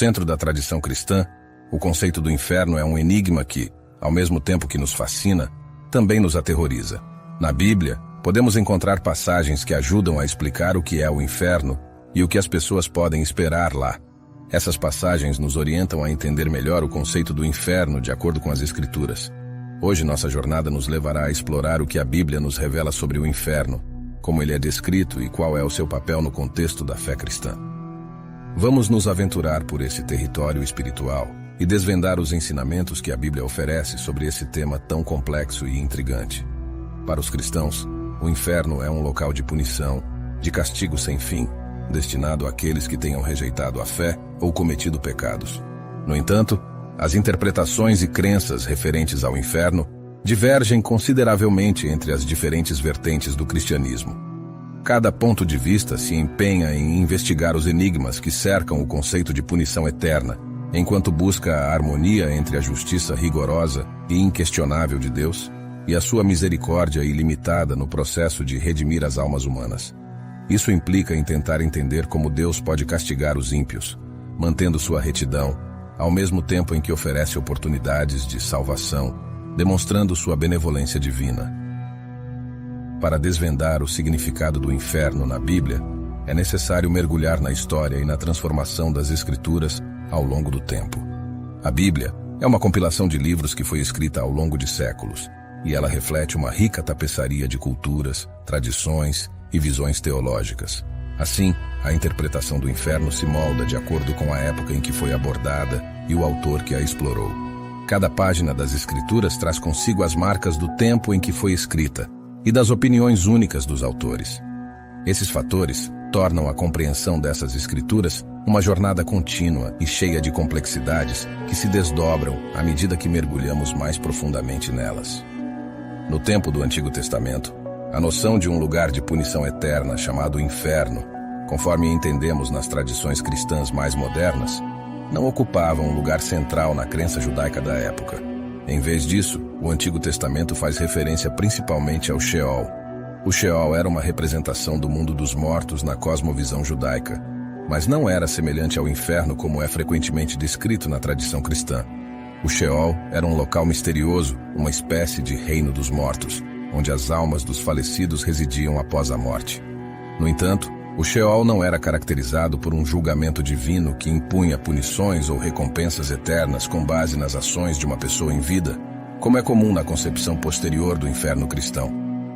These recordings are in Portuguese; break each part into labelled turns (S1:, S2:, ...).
S1: Centro da tradição cristã, o conceito do inferno é um enigma que, ao mesmo tempo que nos fascina, também nos aterroriza. Na Bíblia, podemos encontrar passagens que ajudam a explicar o que é o inferno e o que as pessoas podem esperar lá. Essas passagens nos orientam a entender melhor o conceito do inferno de acordo com as Escrituras. Hoje nossa jornada nos levará a explorar o que a Bíblia nos revela sobre o inferno, como ele é descrito e qual é o seu papel no contexto da fé cristã. Vamos nos aventurar por esse território espiritual e desvendar os ensinamentos que a Bíblia oferece sobre esse tema tão complexo e intrigante. Para os cristãos, o inferno é um local de punição, de castigo sem fim, destinado àqueles que tenham rejeitado a fé ou cometido pecados. No entanto, as interpretações e crenças referentes ao inferno divergem consideravelmente entre as diferentes vertentes do cristianismo. Cada ponto de vista se empenha em investigar os enigmas que cercam o conceito de punição eterna, enquanto busca a harmonia entre a justiça rigorosa e inquestionável de Deus e a sua misericórdia ilimitada no processo de redimir as almas humanas. Isso implica em tentar entender como Deus pode castigar os ímpios, mantendo sua retidão, ao mesmo tempo em que oferece oportunidades de salvação, demonstrando sua benevolência divina. Para desvendar o significado do inferno na Bíblia, é necessário mergulhar na história e na transformação das Escrituras ao longo do tempo. A Bíblia é uma compilação de livros que foi escrita ao longo de séculos, e ela reflete uma rica tapeçaria de culturas, tradições e visões teológicas. Assim, a interpretação do inferno se molda de acordo com a época em que foi abordada e o autor que a explorou. Cada página das Escrituras traz consigo as marcas do tempo em que foi escrita e das opiniões únicas dos autores. Esses fatores tornam a compreensão dessas Escrituras uma jornada contínua e cheia de complexidades que se desdobram à medida que mergulhamos mais profundamente nelas. No tempo do Antigo Testamento, a noção de um lugar de punição eterna chamado inferno, conforme entendemos nas tradições cristãs mais modernas, não ocupava um lugar central na crença judaica da época. Em vez disso, o Antigo Testamento faz referência principalmente ao Sheol. O Sheol era uma representação do mundo dos mortos na cosmovisão judaica, mas não era semelhante ao inferno como é frequentemente descrito na tradição cristã. O Sheol era um local misterioso, uma espécie de reino dos mortos, onde as almas dos falecidos residiam após a morte. No entanto, o Sheol não era caracterizado por um julgamento divino que impunha punições ou recompensas eternas com base nas ações de uma pessoa em vida, como é comum na concepção posterior do inferno cristão.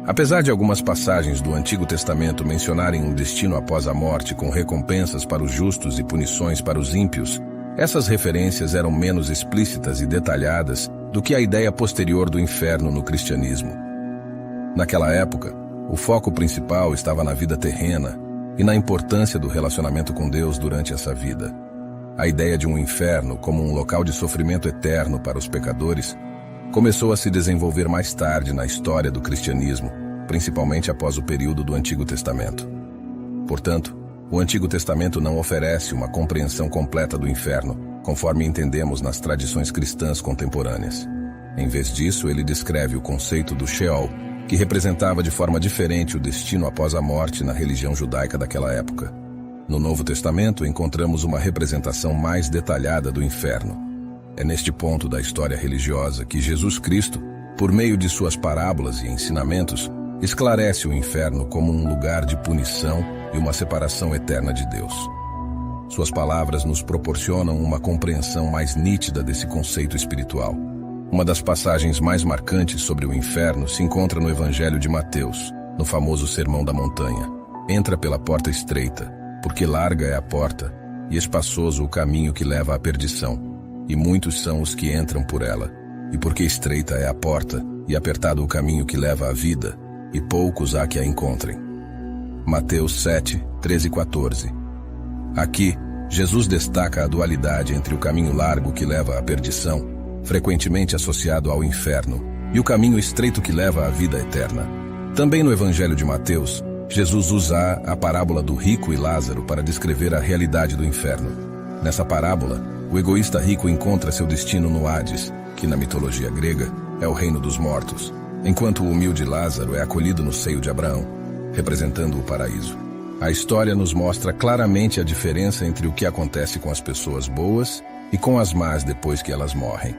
S1: Apesar de algumas passagens do Antigo Testamento mencionarem um destino após a morte com recompensas para os justos e punições para os ímpios, essas referências eram menos explícitas e detalhadas do que a ideia posterior do inferno no cristianismo. Naquela época, o foco principal estava na vida terrena e na importância do relacionamento com Deus durante essa vida. A ideia de um inferno como um local de sofrimento eterno para os pecadores começou a se desenvolver mais tarde na história do cristianismo, principalmente após o período do Antigo Testamento. Portanto, o Antigo Testamento não oferece uma compreensão completa do inferno, conforme entendemos nas tradições cristãs contemporâneas. Em vez disso, ele descreve o conceito do Sheol, que representava de forma diferente o destino após a morte na religião judaica daquela época. No Novo Testamento, encontramos uma representação mais detalhada do inferno. É neste ponto da história religiosa que Jesus Cristo, por meio de suas parábolas e ensinamentos, esclarece o inferno como um lugar de punição e uma separação eterna de Deus. Suas palavras nos proporcionam uma compreensão mais nítida desse conceito espiritual. Uma das passagens mais marcantes sobre o inferno se encontra no Evangelho de Mateus, no famoso Sermão da Montanha. Entra pela porta estreita, porque larga é a porta, e espaçoso o caminho que leva à perdição, e muitos são os que entram por ela. E porque estreita é a porta, e apertado o caminho que leva à vida, e poucos há que a encontrem. Mateus 7, 13 e 14. Aqui, Jesus destaca a dualidade entre o caminho largo que leva à perdição, frequentemente associado ao inferno, e o caminho estreito que leva à vida eterna. Também no Evangelho de Mateus, Jesus usa a parábola do rico e Lázaro para descrever a realidade do inferno. Nessa parábola, o egoísta rico encontra seu destino no Hades, que na mitologia grega é o reino dos mortos, enquanto o humilde Lázaro é acolhido no seio de Abraão, representando o paraíso. A história nos mostra claramente a diferença entre o que acontece com as pessoas boas e com as más depois que elas morrem.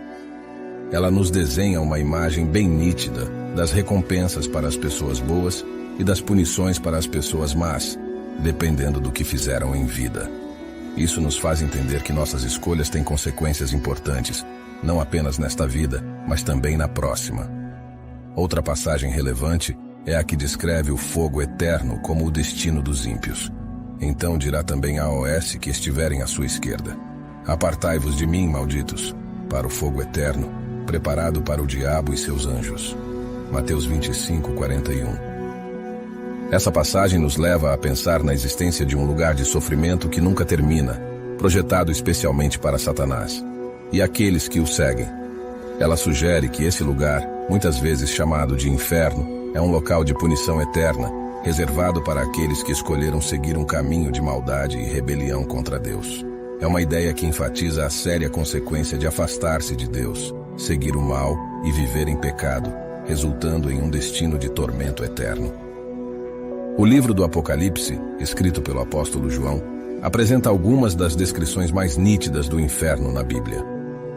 S1: Ela nos desenha uma imagem bem nítida das recompensas para as pessoas boas e das punições para as pessoas más, dependendo do que fizeram em vida. Isso nos faz entender que nossas escolhas têm consequências importantes, não apenas nesta vida, mas também na próxima. Outra passagem relevante é a que descreve o fogo eterno como o destino dos ímpios. Então dirá também a OS que estiverem à sua esquerda: apartai-vos de mim, malditos, para o fogo eterno, preparado para o diabo e seus anjos. Mateus 25, 41. Essa passagem nos leva a pensar na existência de um lugar de sofrimento que nunca termina, projetado especialmente para Satanás e aqueles que o seguem. Ela sugere que esse lugar, muitas vezes chamado de inferno, é um local de punição eterna, reservado para aqueles que escolheram seguir um caminho de maldade e rebelião contra Deus. É uma ideia que enfatiza a séria consequência de afastar-se de Deus, seguir o mal e viver em pecado, resultando em um destino de tormento eterno. O livro do Apocalipse, escrito pelo apóstolo João, apresenta algumas das descrições mais nítidas do inferno na Bíblia.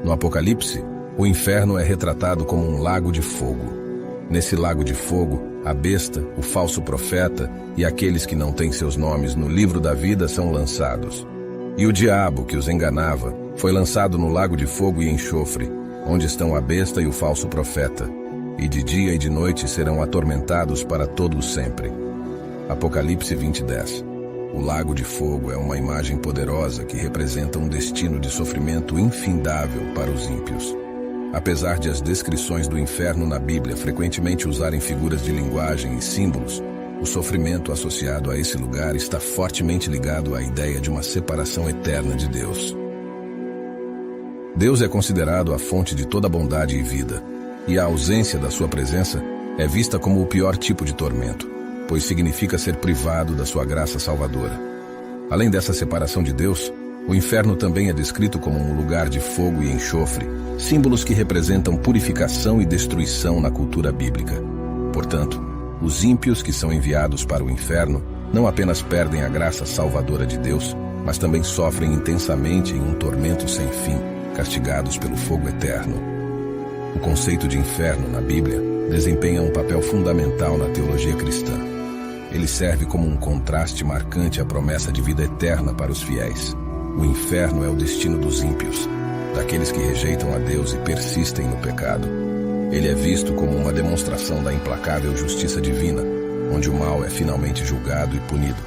S1: No Apocalipse, o inferno é retratado como um lago de fogo. Nesse lago de fogo, a besta, o falso profeta e aqueles que não têm seus nomes no livro da vida são lançados. E o diabo, que os enganava, foi lançado no lago de fogo e enxofre, onde estão a besta e o falso profeta, e de dia e de noite serão atormentados para todo o sempre. Apocalipse 20:10. O lago de fogo é uma imagem poderosa que representa um destino de sofrimento infindável para os ímpios. Apesar de as descrições do inferno na Bíblia frequentemente usarem figuras de linguagem e símbolos, o sofrimento associado a esse lugar está fortemente ligado à ideia de uma separação eterna de Deus. Deus é considerado a fonte de toda bondade e vida, e a ausência da sua presença é vista como o pior tipo de tormento, pois significa ser privado da sua graça salvadora. Além dessa separação de Deus, o inferno também é descrito como um lugar de fogo e enxofre, símbolos que representam purificação e destruição na cultura bíblica. Portanto, os ímpios que são enviados para o inferno não apenas perdem a graça salvadora de Deus, mas também sofrem intensamente em um tormento sem fim, castigados pelo fogo eterno. O conceito de inferno na Bíblia desempenha um papel fundamental na teologia cristã. Ele serve como um contraste marcante à promessa de vida eterna para os fiéis. O inferno é o destino dos ímpios, daqueles que rejeitam a Deus e persistem no pecado. Ele é visto como uma demonstração da implacável justiça divina, onde o mal é finalmente julgado e punido.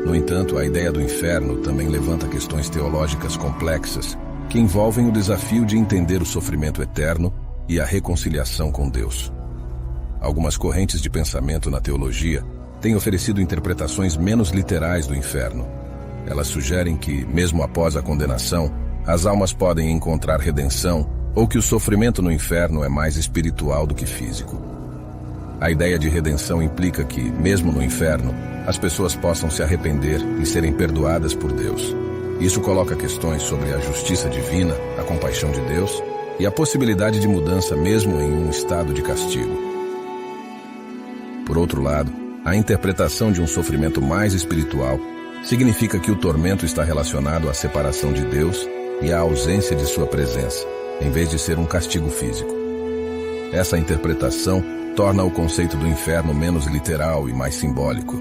S1: No entanto, a ideia do inferno também levanta questões teológicas complexas que envolvem o desafio de entender o sofrimento eterno e a reconciliação com Deus. Algumas correntes de pensamento na teologia têm oferecido interpretações menos literais do inferno. Elas sugerem que, mesmo após a condenação, as almas podem encontrar redenção ou que o sofrimento no inferno é mais espiritual do que físico. A ideia de redenção implica que, mesmo no inferno, as pessoas possam se arrepender e serem perdoadas por Deus. Isso coloca questões sobre a justiça divina, a compaixão de Deus e a possibilidade de mudança mesmo em um estado de castigo. Por outro lado, a interpretação de um sofrimento mais espiritual significa que o tormento está relacionado à separação de Deus e à ausência de sua presença, em vez de ser um castigo físico. Essa interpretação torna o conceito do inferno menos literal e mais simbólico.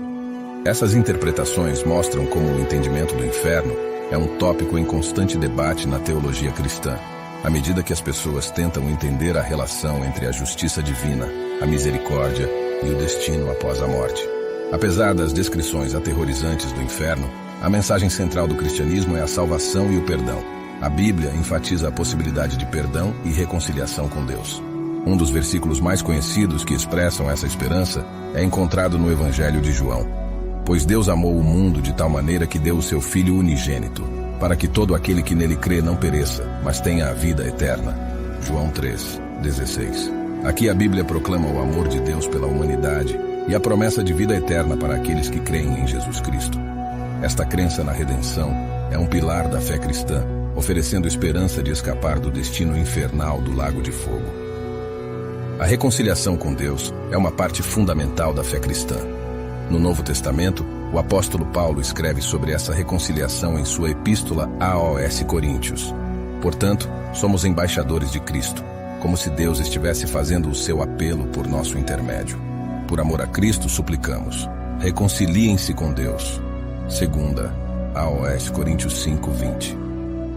S1: Essas interpretações mostram como o entendimento do inferno é um tópico em constante debate na teologia cristã, à medida que as pessoas tentam entender a relação entre a justiça divina, a misericórdia e o destino após a morte. Apesar das descrições aterrorizantes do inferno, a mensagem central do cristianismo é a salvação e o perdão. A Bíblia enfatiza a possibilidade de perdão e reconciliação com Deus. Um dos versículos mais conhecidos que expressam essa esperança é encontrado no Evangelho de João. Pois Deus amou o mundo de tal maneira que deu o seu Filho unigênito, para que todo aquele que nele crê não pereça, mas tenha a vida eterna. João 3:16. Aqui a Bíblia proclama o amor de Deus pela humanidade e a promessa de vida eterna para aqueles que creem em Jesus Cristo. Esta crença na redenção é um pilar da fé cristã, oferecendo esperança de escapar do destino infernal do lago de fogo. A reconciliação com Deus é uma parte fundamental da fé cristã. No Novo Testamento, O apóstolo Paulo escreve sobre essa reconciliação em sua epístola aos Coríntios. Portanto, somos embaixadores de Cristo, como se Deus estivesse fazendo o seu apelo por nosso intermédio. Por amor a Cristo, suplicamos: reconciliem-se com Deus. 2 aos Coríntios 5:20.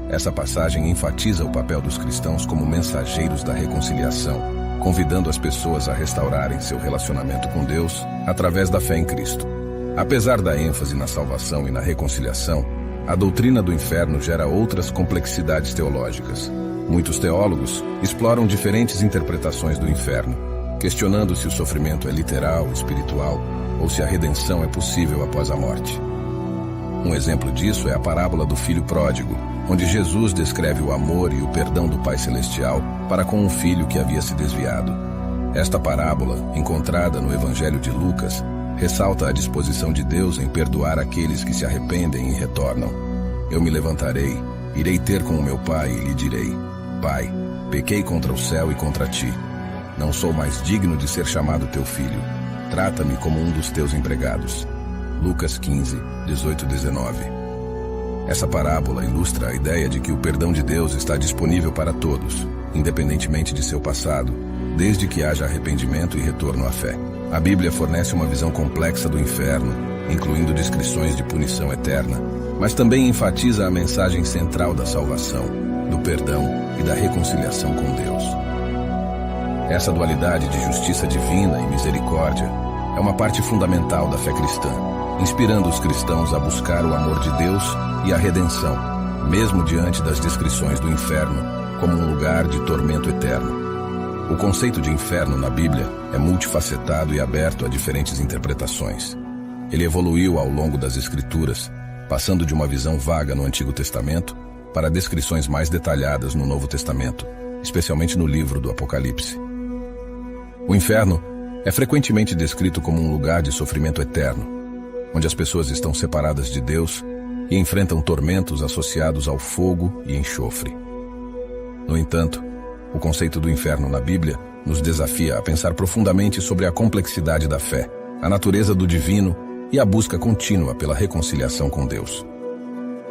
S1: Essa passagem enfatiza o papel dos cristãos como mensageiros da reconciliação, convidando as pessoas a restaurarem seu relacionamento com Deus através da fé em Cristo. Apesar da ênfase na salvação e na reconciliação, a doutrina do inferno gera outras complexidades teológicas. Muitos teólogos exploram diferentes interpretações do inferno, questionando se o sofrimento é literal, espiritual, ou se a redenção é possível após a morte. Um exemplo disso é a parábola do filho pródigo, onde Jesus descreve o amor e o perdão do Pai Celestial para com um filho que havia se desviado. Esta parábola, encontrada no Evangelho de Lucas, ressalta a disposição de Deus em perdoar aqueles que se arrependem e retornam. Eu me levantarei, irei ter com o meu pai e lhe direi: Pai, pequei contra o céu e contra ti. Não sou mais digno de ser chamado teu filho. Trata-me como um dos teus empregados. Lucas 15, 18-19. Essa parábola ilustra a ideia de que o perdão de Deus está disponível para todos, independentemente de seu passado, desde que haja arrependimento e retorno à fé. A Bíblia fornece uma visão complexa do inferno, incluindo descrições de punição eterna, mas também enfatiza a mensagem central da salvação, do perdão e da reconciliação com Deus. Essa dualidade de justiça divina e misericórdia é uma parte fundamental da fé cristã, inspirando os cristãos a buscar o amor de Deus e a redenção, mesmo diante das descrições do inferno como um lugar de tormento eterno. O conceito de inferno na Bíblia é multifacetado e aberto a diferentes interpretações. Ele evoluiu ao longo das Escrituras, passando de uma visão vaga no Antigo Testamento para descrições mais detalhadas no Novo Testamento, especialmente no livro do Apocalipse. O inferno é frequentemente descrito como um lugar de sofrimento eterno, onde as pessoas estão separadas de Deus e enfrentam tormentos associados ao fogo e enxofre. No entanto, o conceito do inferno na Bíblia nos desafia a pensar profundamente sobre a complexidade da fé, a natureza do divino e a busca contínua pela reconciliação com Deus.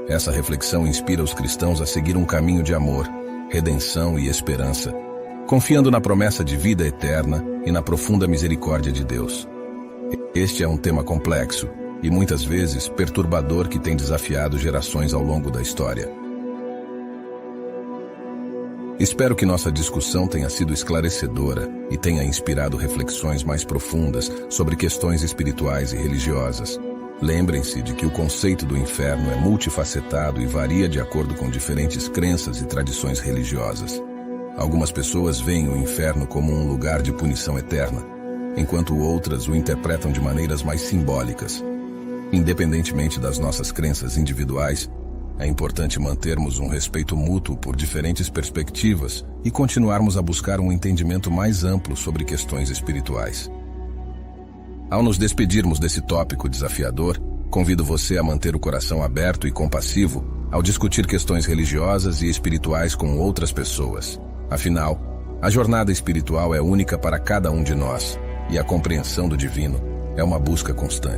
S1: Essa reflexão inspira os cristãos a seguir um caminho de amor, redenção e esperança, confiando na promessa de vida eterna e na profunda misericórdia de Deus. Este é um tema complexo e muitas vezes perturbador que tem desafiado gerações ao longo da história. Espero que nossa discussão tenha sido esclarecedora e tenha inspirado reflexões mais profundas sobre questões espirituais e religiosas. Lembrem-se de que o conceito do inferno é multifacetado e varia de acordo com diferentes crenças e tradições religiosas. Algumas pessoas veem o inferno como um lugar de punição eterna, enquanto outras o interpretam de maneiras mais simbólicas. Independentemente das nossas crenças individuais, é importante mantermos um respeito mútuo por diferentes perspectivas e continuarmos a buscar um entendimento mais amplo sobre questões espirituais. Ao nos despedirmos desse tópico desafiador, convido você a manter o coração aberto e compassivo ao discutir questões religiosas e espirituais com outras pessoas. Afinal, a jornada espiritual é única para cada um de nós, e a compreensão do divino é uma busca constante.